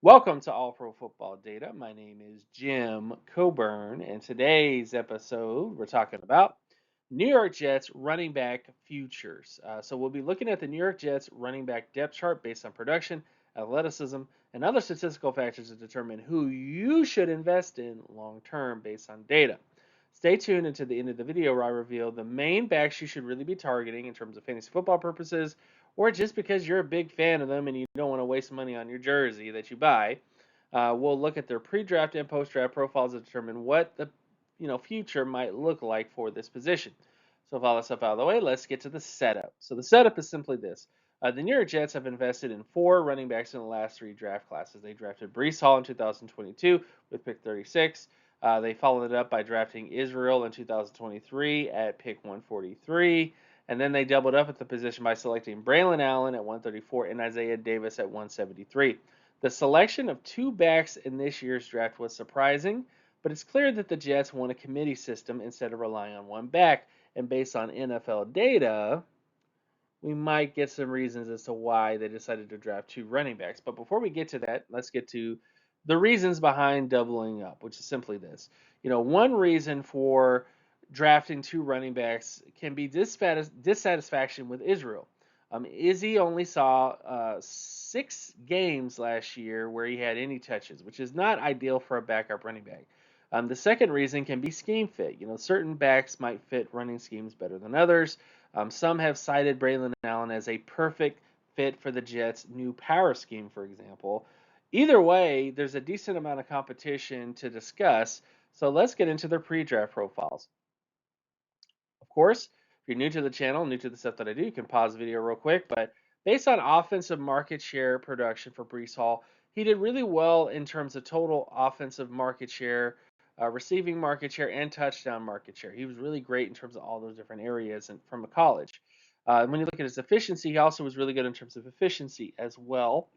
Welcome to All Pro Football Data. My name is Jim Coburn, and today's episode we're talking about New York Jets running back futures. So we'll be looking at the New York Jets running back depth chart based on production, athleticism, and other statistical factors to determine who you should invest in long term based on data. Stay tuned until the end of the video where I reveal the main backs you should really be targeting in terms of fantasy football purposes, or just because you're a big fan of them and you don't want to waste money on your jersey that you buy. We'll look at their pre-draft and post-draft profiles to determine what the future might look like for this position. So with all that stuff out of the way, let's get to the setup. So the setup is simply this. The New York Jets have invested in four running backs in the last three draft classes. They drafted Breece Hall in 2022 with pick 36. They followed it up by drafting Israel in 2023 at pick 143. And then they doubled up at the position by selecting Braylon Allen at 134 and Isaiah Davis at 173. The selection of two backs in this year's draft was surprising, but it's clear that the Jets want a committee system instead of relying on one back. And based on NFL data, we might get some reasons as to why they decided to draft two running backs. But before we get to that, let's get to the reasons behind doubling up, which is simply this. One reason for drafting two running backs can be dissatisfaction with Israel. Izzy only saw 6 games last year where he had any touches, which is not ideal for a backup running back. The second reason can be scheme fit. Certain backs might fit running schemes better than others. Some have cited Braylon Allen as a perfect fit for the Jets' new power scheme, for example. Either way, there's a decent amount of competition to discuss, so let's get into their pre-draft profiles. Of course, if you're new to the channel, new to the stuff that I do, you can pause the video real quick. But based on offensive market share production for Breece Hall, he did really well in terms of total offensive market share, receiving market share, and touchdown market share. He was really great in terms of all those different areas and from a college. When you look at his efficiency, he also was really good in terms of efficiency as well,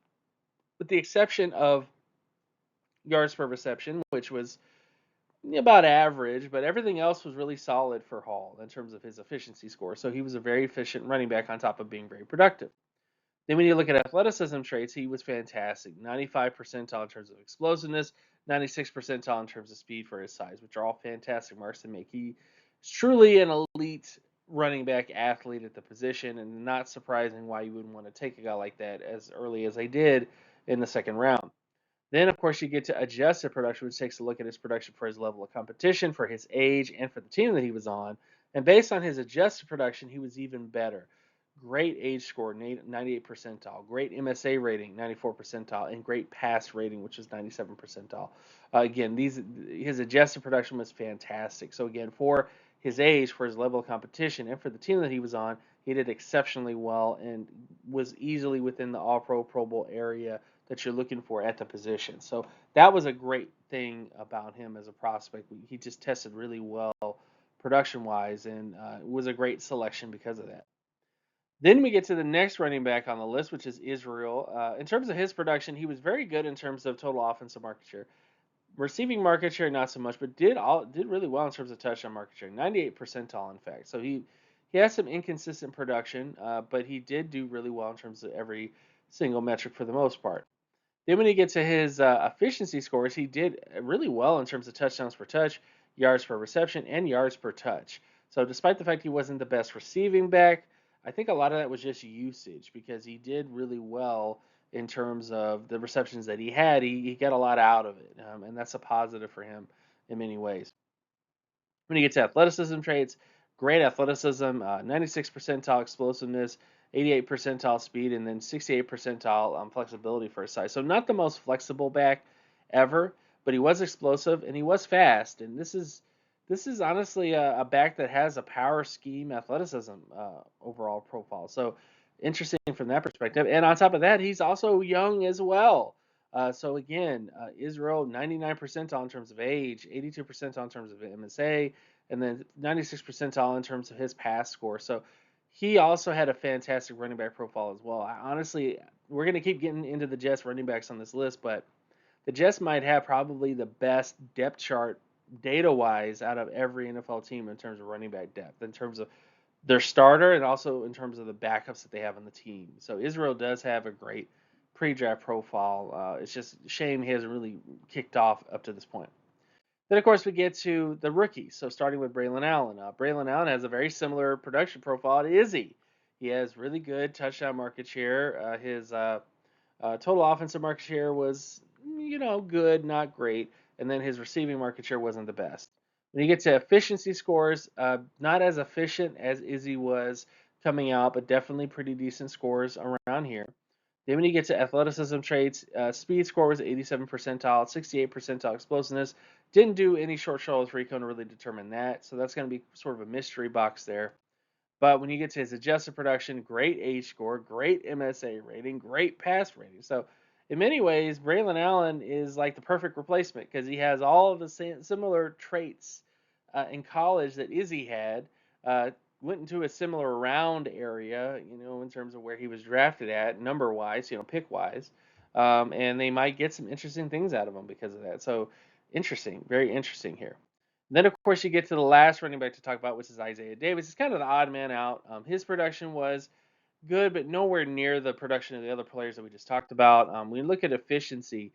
with the exception of yards per reception, which was about average, but everything else was really solid for Hall in terms of his efficiency score. So he was a very efficient running back on top of being very productive. Then when you look at athleticism traits, he was fantastic. 95 percentile in terms of explosiveness, 96 percentile in terms of speed for his size, which are all fantastic marks to make. He is truly an elite running back athlete at the position, and not surprising why you wouldn't want to take a guy like that as early as they did in the second round. Then, of course, you get to adjusted production, which takes a look at his production for his level of competition, for his age, and for the team that he was on. And based on his adjusted production, he was even better. Great age score, 98 percentile. Great MSA rating, 94 percentile. And great pass rating, which is 97 percentile. Again, his adjusted production was fantastic. So, again, for his age, for his level of competition, and for the team that he was on, he did exceptionally well and was easily within the All-Pro, Pro Bowl area that you're looking for at the position. So that was a great thing about him as a prospect. He just tested really well production wise and was a great selection because of that. Then we get to the next running back on the list, which is Israel. In terms of his production, he was very good in terms of total offensive market share. Receiving market share, not so much, but did really well in terms of touchdown market share, 98 percentile in fact. So he has some inconsistent production, but he did do really well in terms of every single metric for the most part. Then when you get to his efficiency scores, he did really well in terms of touchdowns per touch, yards per reception, and yards per touch. So despite the fact he wasn't the best receiving back, I think a lot of that was just usage because he did really well in terms of the receptions that he had. He got a lot out of it, and that's a positive for him in many ways. When you get to athleticism traits, great athleticism, 96 percentile explosiveness, 88 percentile speed, and then 68 percentile flexibility for his size. So not the most flexible back ever, but he was explosive and he was fast. And this is honestly a back that has a power scheme athleticism overall profile. So interesting from that perspective. And on top of that, he's also young as well. So again, Israel 99 percentile in terms of age, 82 percentile in terms of MSA, and then 96 percentile in terms of his pass score. So he also had a fantastic running back profile as well. Honestly, we're going to keep getting into the Jets running backs on this list, but the Jets might have probably the best depth chart data wise out of every NFL team in terms of running back depth, in terms of their starter and also in terms of the backups that they have on the team. So Israel does have a great pre-draft profile. It's just a shame he hasn't really kicked off up to this point. Then, of course, we get to the rookies. So, starting with Braylon Allen. Braylon Allen has a very similar production profile to Izzy. He has really good touchdown market share. His total offensive market share was, good, not great. And then his receiving market share wasn't the best. When you get to efficiency scores, not as efficient as Izzy was coming out, but definitely pretty decent scores around here. Then when you get to athleticism traits, speed score was 87 percentile, 68 percentile explosiveness. Didn't do any short shuttle with recon to really determine that, so that's going to be sort of a mystery box there. But when you get to his adjusted production, great H score, great MSA rating, great pass rating. So in many ways, Braylon Allen is like the perfect replacement because he has all of the similar traits in college that Izzy had. Went into a similar round area, in terms of where he was drafted at, number wise, pick wise. And they might get some interesting things out of him because of that. So interesting, very interesting here. Then, of course, you get to the last running back to talk about, which is Isaiah Davis. He's kind of the odd man out. His production was good, but nowhere near the production of the other players that we just talked about. When you look at efficiency,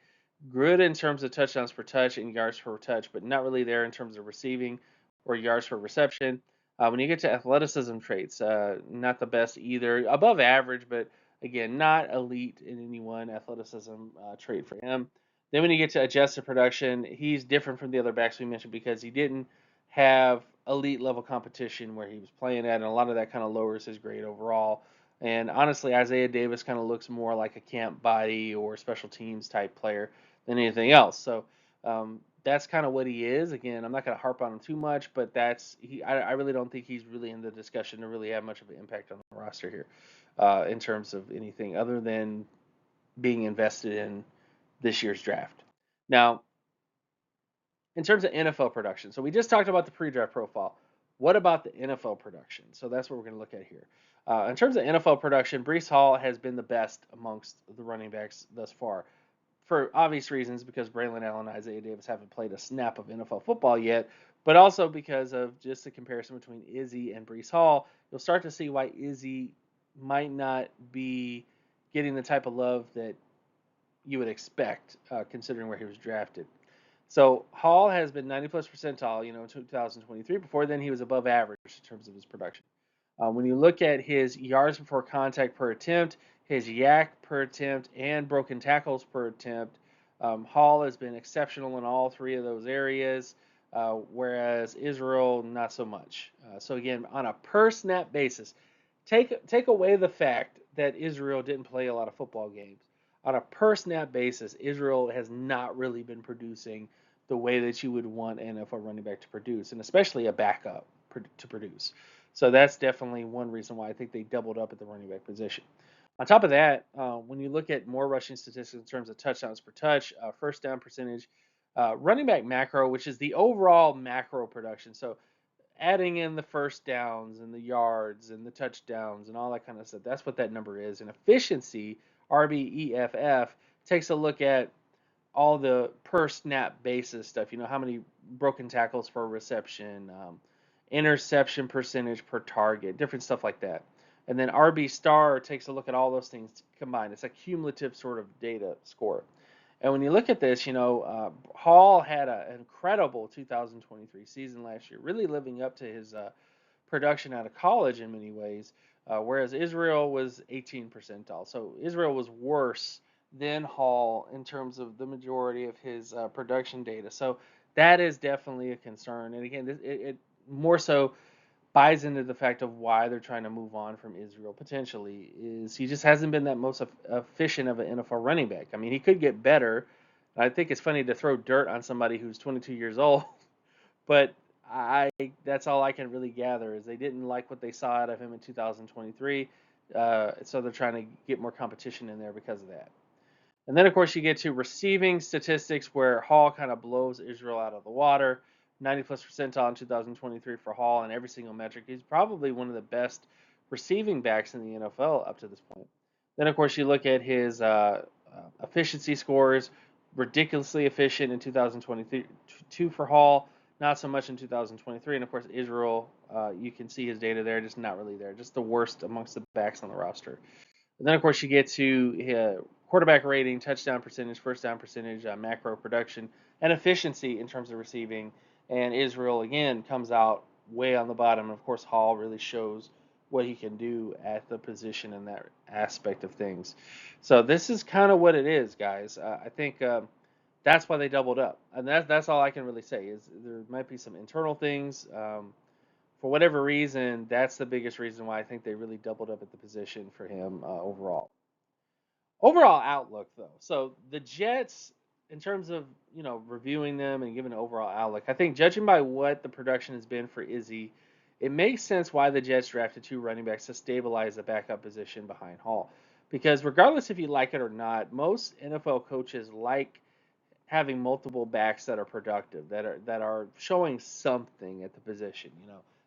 good in terms of touchdowns per touch and yards per touch, but not really there in terms of receiving or yards per reception. When you get to athleticism traits, not the best either. Above average, but again, not elite in any one athleticism trait for him. Then when you get to adjusted production, he's different from the other backs we mentioned because he didn't have elite level competition where he was playing at, and a lot of that kind of lowers his grade overall. And honestly, Isaiah Davis kind of looks more like a camp body or special teams type player than anything else. So that's kind of what he is. Again, I'm not going to harp on him too much, but that's he. I really don't think he's really in the discussion to really have much of an impact on the roster here in terms of anything other than being invested in this year's draft. Now, in terms of NFL production, so we just talked about the pre-draft profile. What about the NFL production? So that's what we're going to look at here. In terms of NFL production, Breece Hall has been the best amongst the running backs thus far, for obvious reasons because Braylon Allen and Isaiah Davis haven't played a snap of NFL football yet, but also because of just the comparison between Izzy and Breece Hall. You'll start to see why Izzy might not be getting the type of love that you would expect, considering where he was drafted. So Hall has been 90 plus percentile, in 2023. Before then, he was above average in terms of his production. When you look at his yards before contact per attempt, his yak per attempt, and broken tackles per attempt, Hall has been exceptional in all three of those areas, whereas Israel not so much. So again, on a per snap basis, take away the fact that Israel didn't play a lot of football games. On a per snap basis, Israel has not really been producing the way that you would want an NFL running back to produce, and especially a backup to produce. So that's definitely one reason why I think they doubled up at the running back position. On top of that, when you look at more rushing statistics in terms of touchdowns per touch, first down percentage, running back macro, which is the overall macro production. So adding in the first downs and the yards and the touchdowns and all that kind of stuff. That's what that number is. And efficiency, RBEFF, takes a look at all the per snap basis stuff. How many broken tackles per reception, interception percentage per target, different stuff like that. And then RB star takes a look at all those things combined. It's a cumulative sort of data score. And when you look at this, Hall had an incredible 2023 season last year, really living up to his production out of college in many ways, whereas Israel was 18 percentile. So Israel was worse than Hall in terms of the majority of his production data. So that is definitely a concern. And again, it more so buys into the fact of why they're trying to move on from Israel potentially is he just hasn't been that most efficient of an NFL running back. I mean, he could get better. I think it's funny to throw dirt on somebody who's 22 years old, but I that's all I can really gather is they didn't like what they saw out of him in 2023, so they're trying to get more competition in there because of that. And then, of course, you get to receiving statistics where Hall kind of blows Israel out of the water. 90 plus percentile in 2023 for Hall in every single metric. He's probably one of the best receiving backs in the NFL up to this point. Then, of course, you look at his efficiency scores, ridiculously efficient in 2022 for Hall, not so much in 2023. And, of course, Israel, you can see his data there, just not really there, just the worst amongst the backs on the roster. And then, of course, you get to quarterback rating, touchdown percentage, first down percentage, macro production, and efficiency in terms of receiving. And Israel again comes out way on the bottom. And of course, Hall really shows what he can do at the position in that aspect of things. So this is kind of what it is, guys. I think that's why they doubled up, and that's all I can really say. Is there might be some internal things. For whatever reason, that's the biggest reason why I think they really doubled up at the position for him overall. Overall outlook, though. So the Jets, in terms of reviewing them and giving an overall outlook, I think judging by what the production has been for Izzy, it makes sense why the Jets drafted two running backs to stabilize the backup position behind Hall. Because regardless if you like it or not, most NFL coaches like having multiple backs that are productive, that are showing something at the position.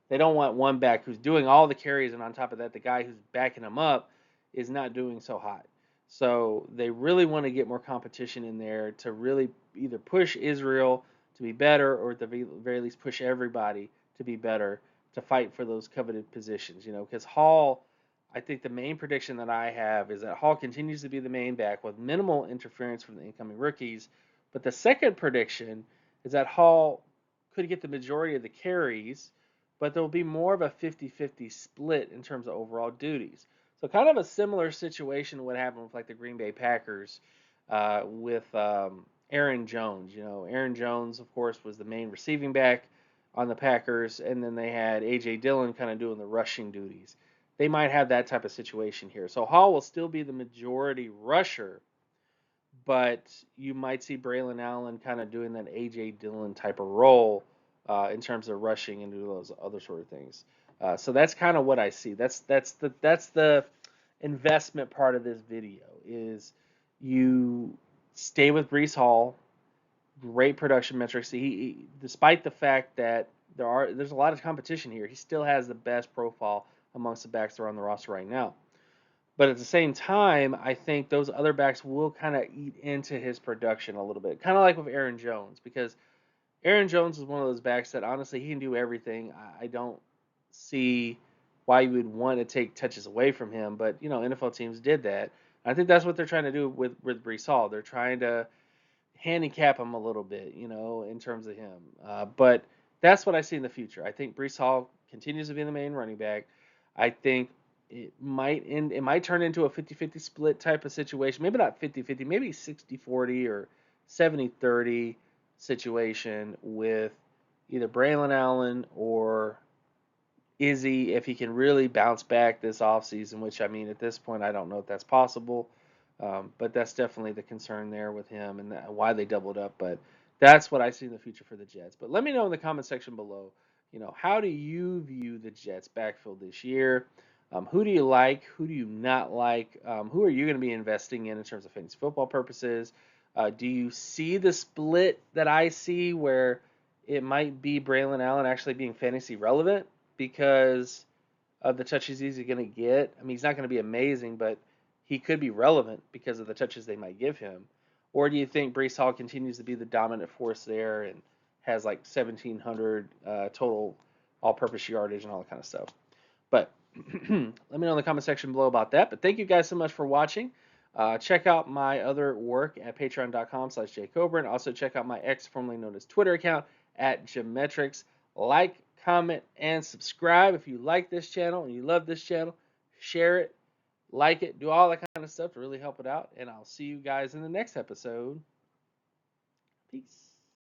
They don't want one back who's doing all the carries, and on top of that, the guy who's backing him up is not doing so hot. So they really want to get more competition in there to really either push Israel to be better, or at the very least push everybody to be better to fight for those coveted positions. Because Hall, I think the main prediction that I have is that Hall continues to be the main back with minimal interference from the incoming rookies. But the second prediction is that Hall could get the majority of the carries, but there will be more of a 50-50 split in terms of overall duties. So kind of a similar situation to what happened with like the Green Bay Packers with Aaron Jones. Aaron Jones, of course, was the main receiving back on the Packers, and then they had A.J. Dillon kind of doing the rushing duties. They might have that type of situation here. So Hall will still be the majority rusher, but you might see Braylon Allen kind of doing that A.J. Dillon type of role in terms of rushing and do those other sort of things. So that's kind of what I see. That's the investment part of this video is you stay with Breece Hall, great production metrics. Despite the fact that there's a lot of competition here, he still has the best profile amongst the backs that are on the roster right now. But at the same time, I think those other backs will kind of eat into his production a little bit, kind of like with Aaron Jones, because Aaron Jones is one of those backs that honestly he can do everything. I don't see why you would want to take touches away from him, but NFL teams did that. I think that's what they're trying to do with Breece Hall. They're trying to handicap him a little bit, in terms of him. But that's what I see in the future. I think Breece Hall continues to be the main running back. I think it might turn into a 50-50 split type of situation. Maybe not 50-50, maybe 60-40 or 70-30 situation with either Braylon Allen or Izzy if he can really bounce back this offseason, which I mean at this point I don't know if that's possible. But that's definitely the concern there with him and why they doubled up. But that's what I see in the future for the Jets. But let me know in the comment section below, how do you view the Jets backfield this year? Who do you like? Who do you not like? Who are you going to be investing in terms of fantasy football purposes? Do you see the split that I see where it might be Braylon Allen actually being fantasy relevant because of the touches he's going to get? I mean, he's not going to be amazing, but he could be relevant because of the touches they might give him. Or do you think Breece Hall continues to be the dominant force there and has like 1,700 total all-purpose yardage and all that kind of stuff? But let me know in the comment section below about that. But thank you guys so much for watching. Check out my other work at patreon.com/jcoburn. Also check out my ex, formerly known as Twitter account at Geometrics. Like, comment, and subscribe if you like this channel and you love this channel. Share it, like it, do all that kind of stuff to really help it out. And I'll see you guys in the next episode. Peace.